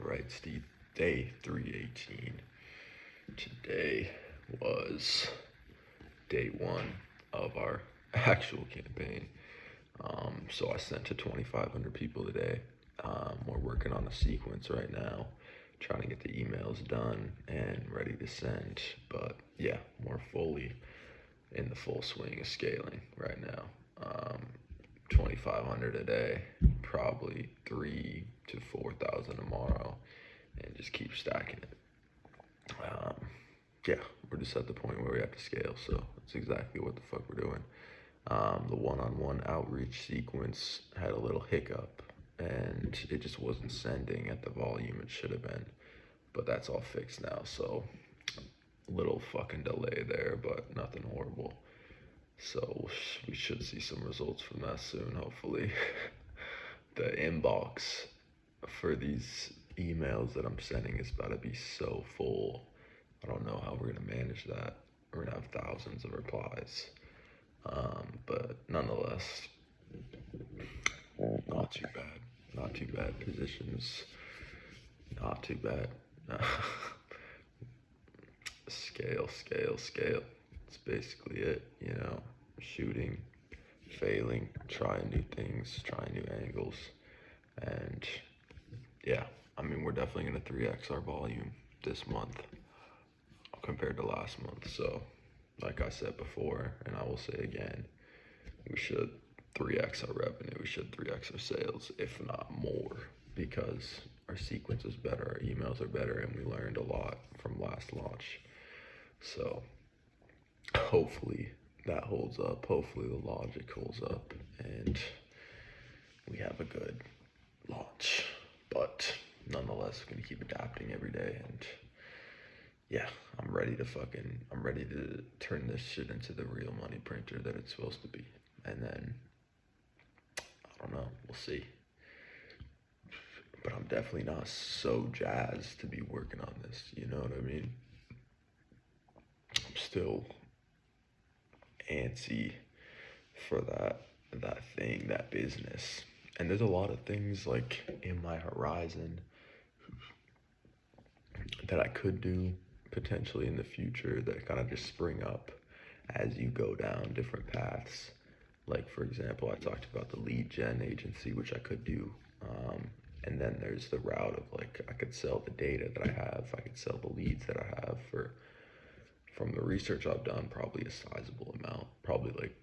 Alright, Steve, day 318. Today was day one of our actual campaign. So I sent to 2,500 people today. We're working on a sequence right now, trying to get the emails done and ready to send. But yeah, we're fully in the full swing of scaling right now. 2,500 a day, probably 3 to 4,000 tomorrow, and just keep stacking it. Yeah, we're just at the point where we have to scale, so that's exactly what the fuck we're doing. The one-on-one outreach sequence had a little hiccup, and it just wasn't sending at the volume it should have been, but that's all fixed now, so little fucking delay there, but nothing horrible. So we should see some results from that soon, hopefully. The inbox for these emails that I'm sending is about to be so full. I don't know how we're gonna manage that. We're gonna have thousands of replies. But nonetheless, not too bad. Not too bad positions. Not too bad. Scale, scale, scale. That's basically it, you know. Shooting, failing, trying new things, trying new angles. And yeah, I mean, we're definitely gonna 3x our volume this month compared to last month. So like I said before, and I will say again, we should 3x our revenue, we should 3x our sales, if not more, because our sequence is better, our emails are better, and we learned a lot from last launch. So hopefully that holds up, hopefully the logic holds up, and we have a good launch. But nonetheless, we're gonna keep adapting every day, and yeah, I'm ready to turn this shit into the real money printer that it's supposed to be. And then, I don't know, we'll see. But I'm definitely not so jazzed to be working on this, you know what I mean? I'm still antsy for that business. And there's a lot of things like in my horizon that I could do potentially in the future that kind of just spring up as you go down different paths. Like, for example, I talked about the lead gen agency, which I could do. And then there's the route of like, I could sell the data that I have. I could sell the leads that I have from the research I've done, probably a sizable amount, probably like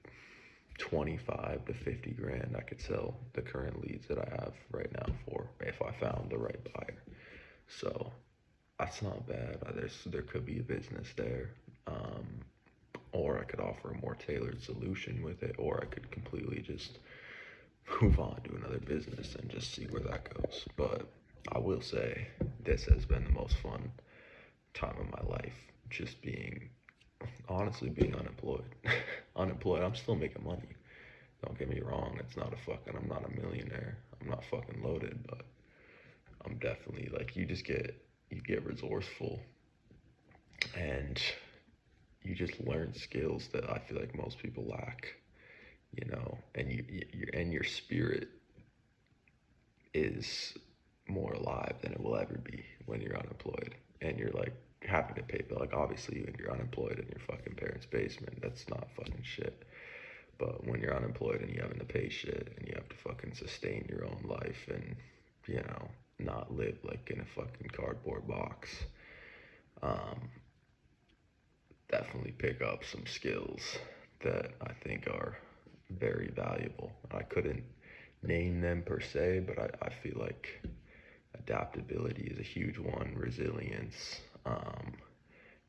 25 to 50 grand. I could sell the current leads that I have right now for if I found the right buyer. So that's not bad. There could be a business there. Or I could offer a more tailored solution with it, or I could completely just move on to another business and just see where that goes. But I will say this has been the most fun time of my life, just honestly being unemployed. Unemployed, I'm still making money. Don't get me wrong, I'm not a millionaire. I'm not fucking loaded, but I'm definitely like, you get resourceful, and you just learn skills that I feel like most people lack, you know, and your spirit is more alive than it will ever be when you're unemployed and you're like having to pay bill. Like, obviously when you're unemployed in your fucking parents' basement, that's not fucking shit. But when you're unemployed and you having to pay shit and you have to fucking sustain your own life and, you know, not live like in a fucking cardboard box, definitely pick up some skills that I think are very valuable. I couldn't name them per se, but I feel like adaptability is a huge one, resilience,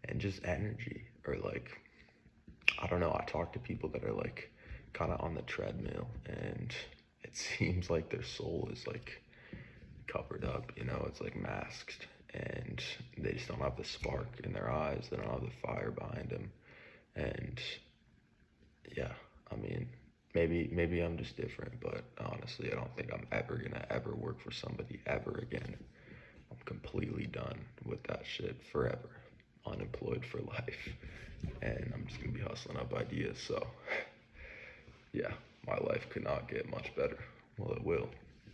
and just energy, or like, I don't know, I talk to people that are like kind of on the treadmill, and it seems like their soul is like covered up, you know, it's like masked, and they just don't have the spark in their eyes, they don't have the fire behind them. And yeah, I mean, maybe I'm just different, but honestly, I don't think I'm ever work for somebody ever again. I'm completely done with that shit forever. Unemployed for life. And I'm just gonna be hustling up ideas, so yeah, my life could not get much better. Well, it will,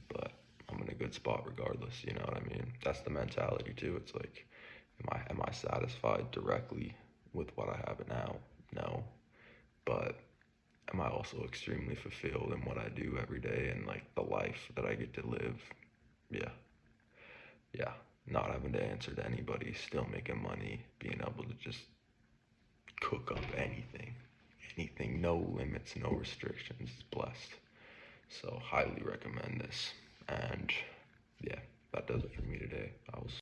but I'm gonna go good spot regardless, you know what I mean? That's the mentality too. It's like, am I satisfied directly with what I have now? No. But am I also extremely fulfilled in what I do every day and like the life that I get to live? Yeah. Yeah. Not having to answer to anybody, still making money, being able to just cook up anything. Anything, no limits, no restrictions. Blessed. So highly recommend this. And yeah, that does it for me today. I was